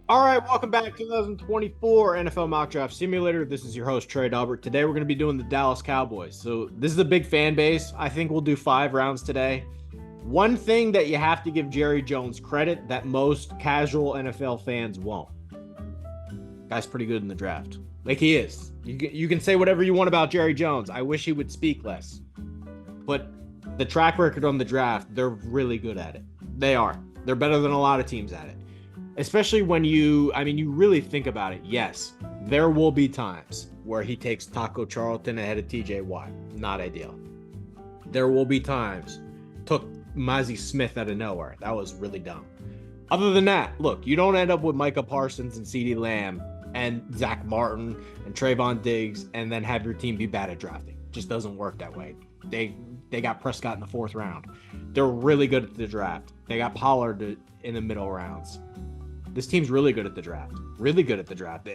All right, welcome back to 2024 NFL Mock Draft Simulator. This is your host, Trey Dalbert. Today we're going to be doing the Dallas Cowboys. So this is a big fan base. I think we'll do 5 rounds today. One thing that you have to give Jerry Jones credit that most casual NFL fans won't. Guy's pretty good in the draft. Like he is. You can say whatever you want about Jerry Jones. I wish he would speak less. But the track record on the draft, they're really good at it. They are. They're better than a lot of teams at it. Especially when you really think about it. Yes, there will be times where he takes Taco Charlton ahead of TJ Watt. Not ideal. There will be times took Mazi Smith out of nowhere. That was really dumb. Other than that, look, you don't end up with Micah Parsons and CeeDee Lamb and Zach Martin and Trayvon Diggs and then have your team be bad at drafting. It just doesn't work that way. They got Prescott in the 4th round. They're really good at the draft. They got Pollard in the middle rounds. This team's really good at the draft. Really good at the draft.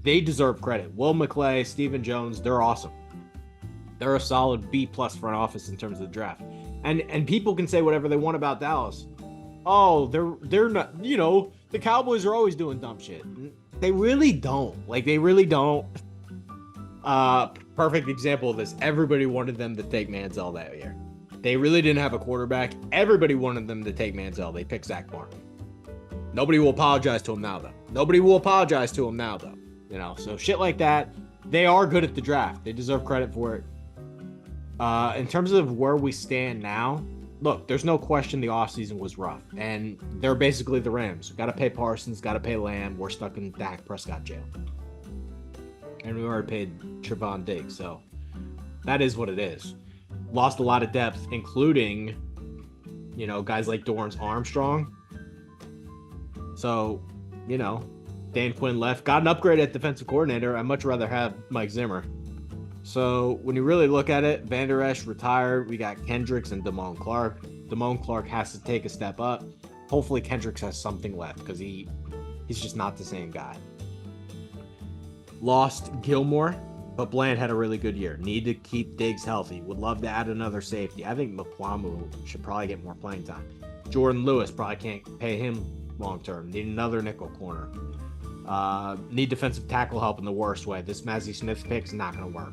They deserve credit. Will McClay, Stephen Jones, they're awesome. They're a solid B+ front office in terms of the draft. And people can say whatever they want about Dallas. Oh, they're not, the Cowboys are always doing dumb shit. They really don't. They really don't. Perfect example of this. Everybody wanted them to take Manziel that year. They really didn't have a quarterback. Everybody wanted them to take Manziel. They picked Zach Martin. Nobody will apologize to him now, though. So shit like that, they are good at the draft. They deserve credit for it. In terms of where we stand now, look, there's no question the offseason was rough. And they're basically the Rams. Got to pay Parsons, got to pay Lamb. We're stuck in Dak Prescott jail. And we already paid Trayvon Diggs, so that is what it is. Lost a lot of depth, including, guys like Dorrance Armstrong. So, Dan Quinn left. Got an upgrade at defensive coordinator. I'd much rather have Mike Zimmer. So, when you really look at it, Van Der Esch retired. We got Kendricks and Damone Clark. Damone Clark has to take a step up. Hopefully, Kendricks has something left because he's just not the same guy. Lost Gilmore, but Bland had a really good year. Need to keep Diggs healthy. Would love to add another safety. I think Mukwamu should probably get more playing time. Jordan Lewis, probably can't pay him long term. Need another nickel corner. Need defensive tackle help in the worst way. This Mazi Smith pick is not going to work.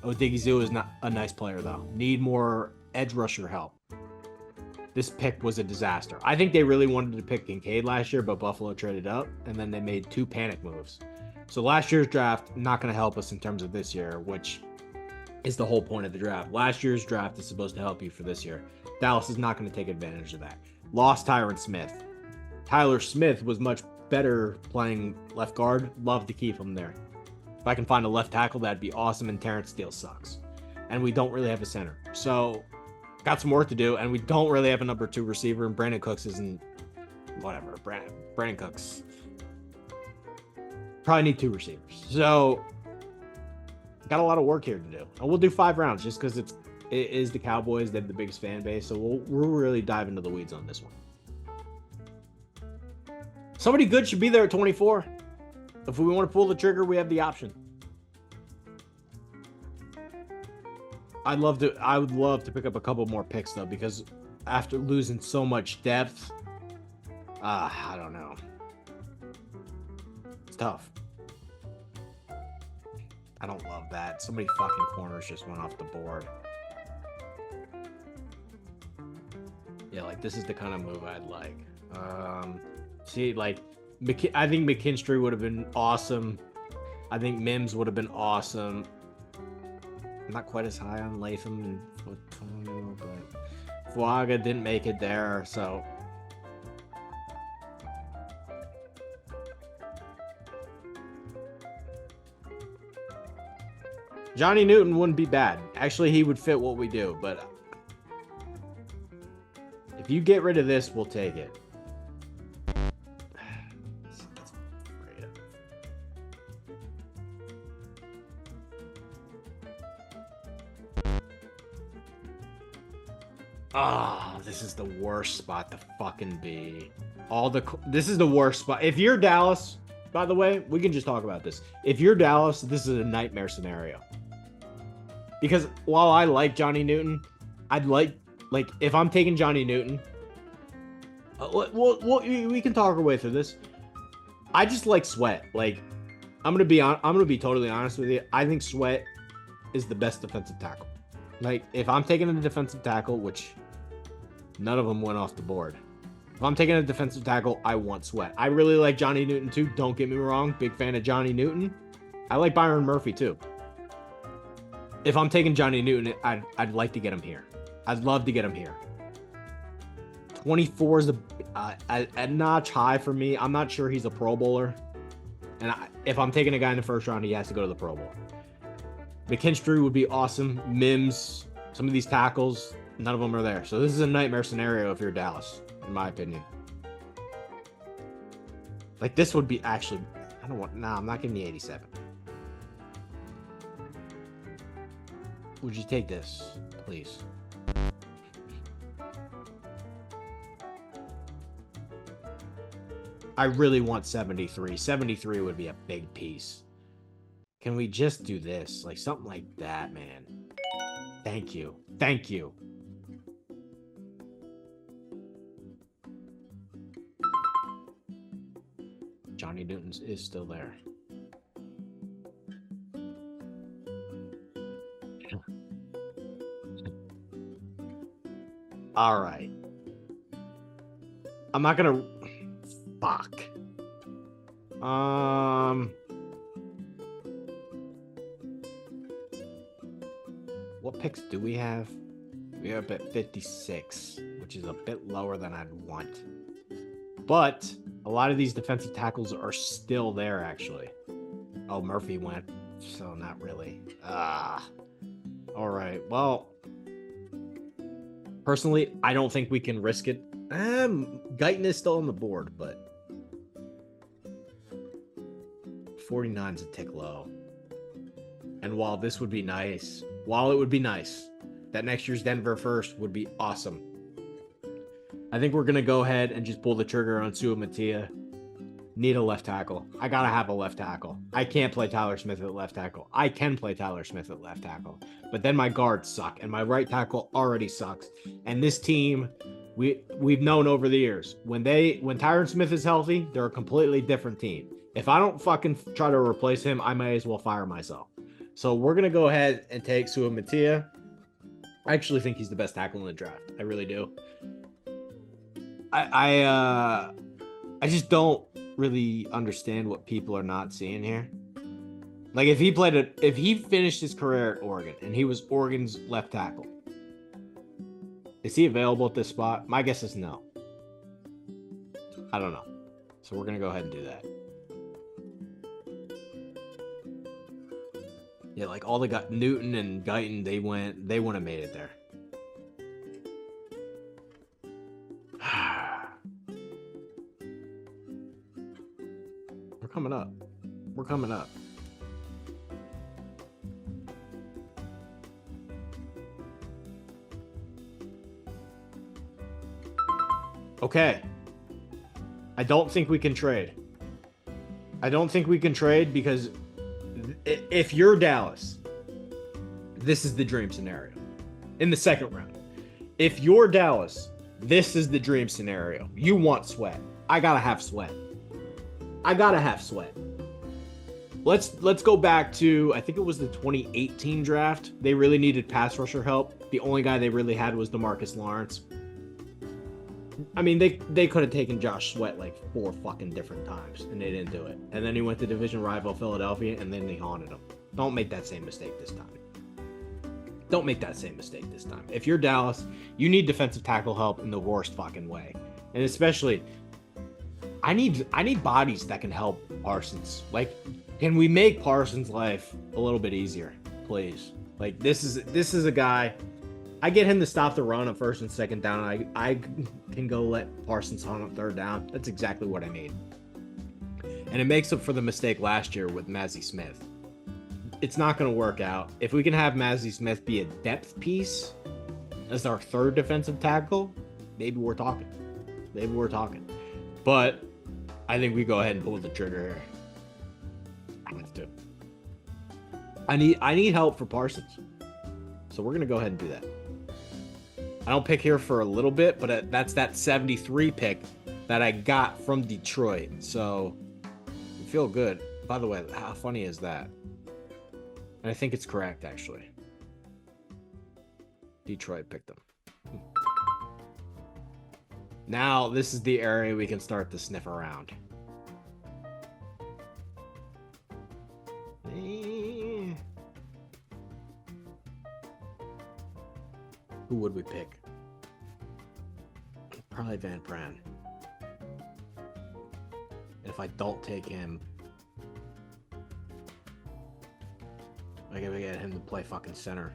Odigizua is not a nice player, though. Need more edge rusher help. This pick was a disaster. I think they really wanted to pick Kincaid last year, but Buffalo traded up, and then they made 2 panic moves. So last year's draft, not going to help us in terms of this year, which is the whole point of the draft. Last year's draft is supposed to help you for this year. Dallas is not going to take advantage of that. Lost Tyron Smith. Tyler Smith was much better playing left guard. Love to keep him there. If I can find a left tackle, that'd be awesome, and Terrence Steele sucks. And we don't really have a center. So, got some work to do, and we don't really have a number 2 receiver, and Brandon Cooks isn't... Whatever. Brandon Cooks... Probably need 2 receivers. So, got a lot of work here to do. And we'll do 5 rounds just because it is the Cowboys. They have the biggest fan base. So, we'll really dive into the weeds on this one. Somebody good should be there at 24. If we want to pull the trigger, we have the option. I would love to pick up a couple more picks, though, because after losing so much depth, I don't know. It's tough. I don't love that. So many fucking corners just went off the board. Yeah, this is the kind of move I'd like. I think McKinstry would have been awesome. I think Mims would have been awesome. I'm not quite as high on Latham and Fotonio, but Fuaga didn't make it there, so... Johnny Newton wouldn't be bad. Actually, he would fit what we do, but... If you get rid of this, we'll take it. This is the worst spot to fucking be. This is the worst spot. If you're Dallas, by the way, we can just talk about this. If you're Dallas, this is a nightmare scenario. Because while I like Johnny Newton, I'd like if I'm taking Johnny Newton, we can talk our way through this. I just like Sweat. Like, I'm gonna be totally honest with you. I think Sweat is the best defensive tackle. Like, if I'm taking a defensive tackle, which none of them went off the board. If I'm taking a defensive tackle, I want Sweat. I really like Johnny Newton too. Don't get me wrong. Big fan of Johnny Newton. I like Byron Murphy too. If I'm taking Johnny Newton, I'd like to get him here. I'd love to get him here. 24 is a notch high for me. I'm not sure he's a Pro Bowler. And if I'm taking a guy in the first round, he has to go to the Pro Bowl. McKinstry would be awesome. Mims, some of these tackles, none of them are there. So this is a nightmare scenario if you're Dallas, in my opinion. Like, this would be actually... I'm not giving you 87. Would you take this, please? I really want 73. 73 would be a big piece. Can we just do this? Like, something like that, man. Thank you. Thank you. Johnny Newton is still there. All right. I'm not gonna... Fuck. What picks do we have? We have at 56, which is a bit lower than I'd want. But a lot of these defensive tackles are still there, actually. Oh, Murphy went, so not really. All right. Well, personally, I don't think we can risk it. Guyton is still on the board, but 49 is a tick low. And while it would be nice, that next year's Denver first would be awesome. I think we're going to go ahead and just pull the trigger on Sua Mattia. Need a left tackle. I got to have a left tackle. I can't play Tyler Smith at left tackle. I can play Tyler Smith at left tackle. But then my guards suck, and my right tackle already sucks. And this team, we've known over the years, when Tyron Smith is healthy, they're a completely different team. If I don't fucking try to replace him, I may as well fire myself. So we're going to go ahead and take Sua Mattia. I actually think he's the best tackle in the draft. I really do. I just don't really understand what people are not seeing here. Like, if he finished his career at Oregon and he was Oregon's left tackle, is he available at this spot? My guess is no. I don't know. So we're going to go ahead and do that. Yeah, like all the Newton and Guyton, they wouldn't have made it there. We're coming up. We're coming up. Okay. I don't think we can trade. I don't think we can trade because if you're Dallas, this is the dream scenario. In the second round. If you're Dallas, this is the dream scenario. You want Sweat. I gotta have Sweat. I gotta have Sweat. Let's go back to, I think it was the 2018 draft. They really needed pass rusher help. The only guy they really had was DeMarcus Lawrence. I mean, they could have taken Josh Sweat like 4 fucking different times, and they didn't do it. And then he went to division rival Philadelphia, and then they haunted him. Don't make that same mistake this time. Don't make that same mistake this time. If you're Dallas, you need defensive tackle help in the worst fucking way. And especially, I need bodies that can help Parsons. Like, can we make Parsons' life a little bit easier, please? Like, this is a guy. I get him to stop the run on first and second down. I can go let Parsons hunt on third down. That's exactly what I need. And it makes up for the mistake last year with Mazi Smith. It's not going to work out. If we can have Mazi Smith be a depth piece as our third defensive tackle, maybe we're talking. Maybe we're talking. But I think we go ahead and pull the trigger here. I have to. I need help for Parsons. So we're going to go ahead and do that. I don't pick here for a little bit, but that's that 73 pick that I got from Detroit. So feel good. By the way, how funny is that? And I think it's correct, actually. Detroit picked them. Now, this is the area we can start to sniff around. Who would we pick? Probably Van Pran. And if I don't take him, I gotta get him to play fucking center.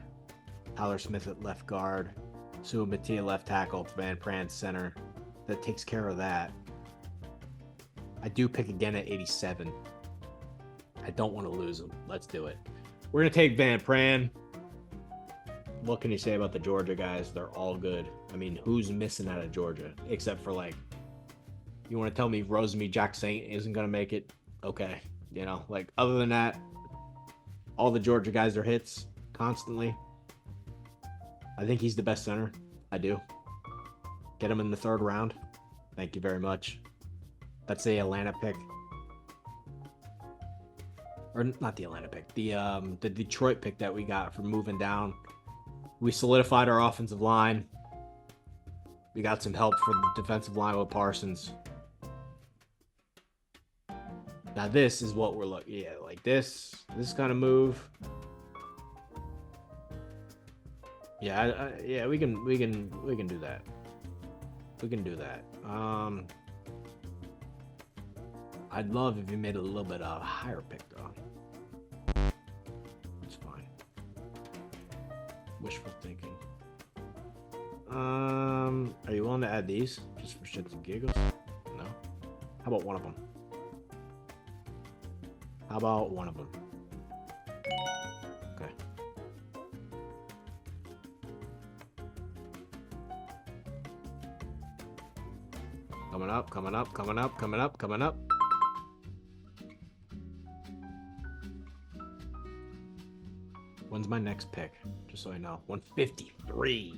Tyler Smith at left guard. Sue Mattia left tackle. Van Pran center. That takes care of that. I do pick again at 87. I don't want to lose him. Let's do it. We're going to take Van Pran. What can you say about the Georgia guys? They're all good. I mean, who's missing out of Georgia? Except for, like, you want to tell me Rosemy Jack Saint isn't going to make it? Okay. You know, like, other than that, all the Georgia guys are hits constantly. I think he's the best center. I do. Get him in the 3rd round. Thank you very much. That's the Atlanta pick. Or not the Atlanta pick. The Detroit pick that we got for moving down. We solidified our offensive line. We got some help for the defensive line with Parsons. Now this is what we're looking. Yeah, like this kind of move. Yeah, yeah, we can do that. We can do that. I'd love if you made a little bit of a higher pick though. That's fine. Wishful thinking. Are you willing to add these just for shits and giggles? No. How about one of them? How about one of them? Okay. Coming up, coming up, coming up, coming up, coming up. When's my next pick? Just so I know. 153.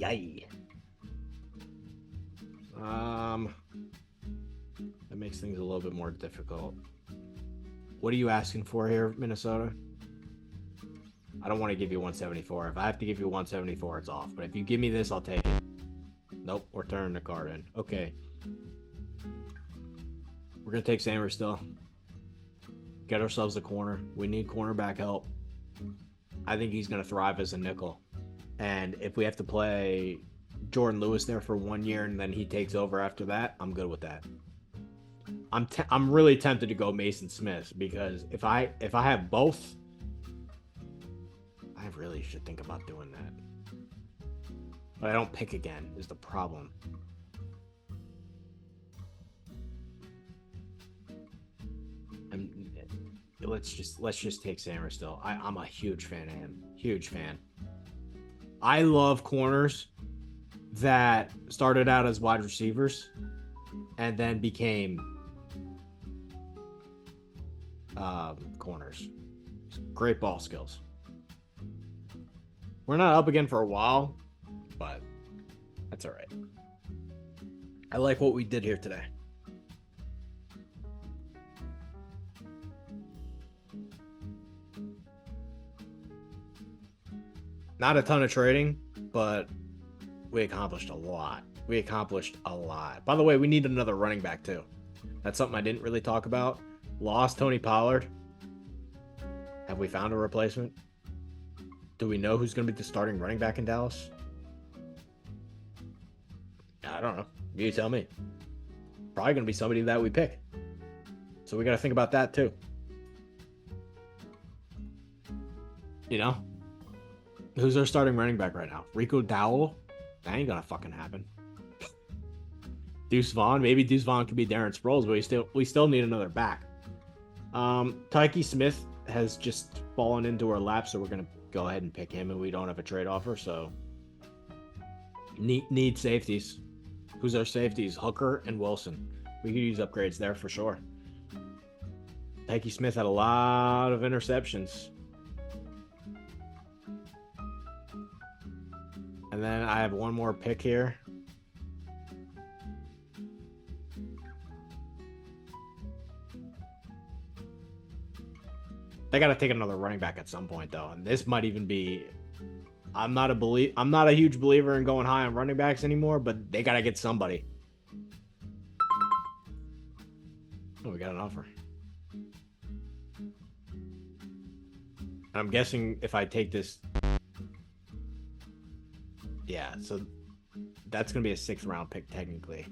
Yay. That makes things a little bit more difficult. What are you asking for here, Minnesota? I don't want to give you 174. If I have to give you 174, it's off. But if you give me this, I'll take it. Nope, we're turning the card in. Okay. We're going to take Sanders still. Get ourselves a corner. We need cornerback help. I think he's going to thrive as a nickel. And if we have to play Jordan Lewis there for 1 year and then he takes over after that, I'm good with that. I'm really tempted to go Mazi Smith because if I have both, I really should think about doing that. But I don't pick again is the problem. Let's just take Sanders still. I'm a huge fan of him. Huge fan. I love corners that started out as wide receivers and then became corners. Great ball skills. We're not up again for a while, but that's all right. I like what we did here today. Not a ton of trading, but we accomplished a lot. By the way, we need another running back too. That's something I didn't really talk about. Lost Tony Pollard. Have we found a replacement? Do we know who's going to be the starting running back in Dallas? I don't know. You tell me. Probably going to be somebody that we pick. So we got to think about that too. You know? Who's our starting running back right now? Rico Dowell? That ain't going to fucking happen. Deuce Vaughn? Maybe Deuce Vaughn could be Darren Sproles, but we still need another back. Tyron Smith has just fallen into our lap, so we're going to go ahead and pick him, and we don't have a trade offer, so need safeties. Who's our safeties? Hooker and Wilson. We could use upgrades there for sure. Tyron Smith had a lot of interceptions. And then I have one more pick here. They got to take another running back at some point, though. And this might even be. I'm not a huge believer in going high on running backs anymore, but they got to get somebody. Oh, we got an offer. I'm guessing if I take this, yeah. So that's gonna be a 6th round pick technically.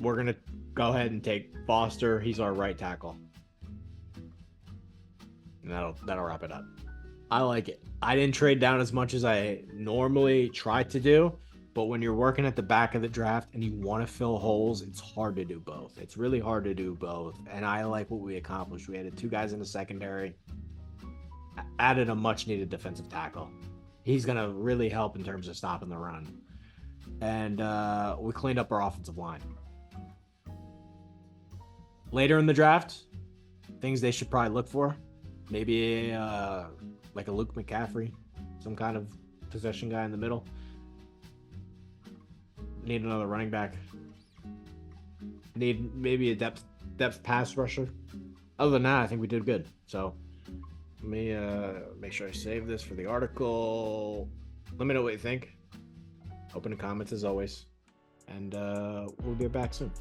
We're gonna go ahead and take Foster. He's our right tackle, and that'll wrap it up. I like it. I didn't trade down as much as I normally try to do, but when you're working at the back of the draft and you want to fill holes, it's hard to do both. It's really hard to do both, and I like what we accomplished. We added 2 guys in the secondary, added a much-needed defensive tackle. He's gonna really help in terms of stopping the run, and we cleaned up our offensive line. Later in the draft, things they should probably look for, maybe like a Luke McCaffrey, some kind of possession guy in the middle. Need another running back. Need maybe a depth pass rusher. Other than that, I think we did good. So let me make sure I save this for the article. Let me know what you think. Open the comments as always. And we'll be back soon.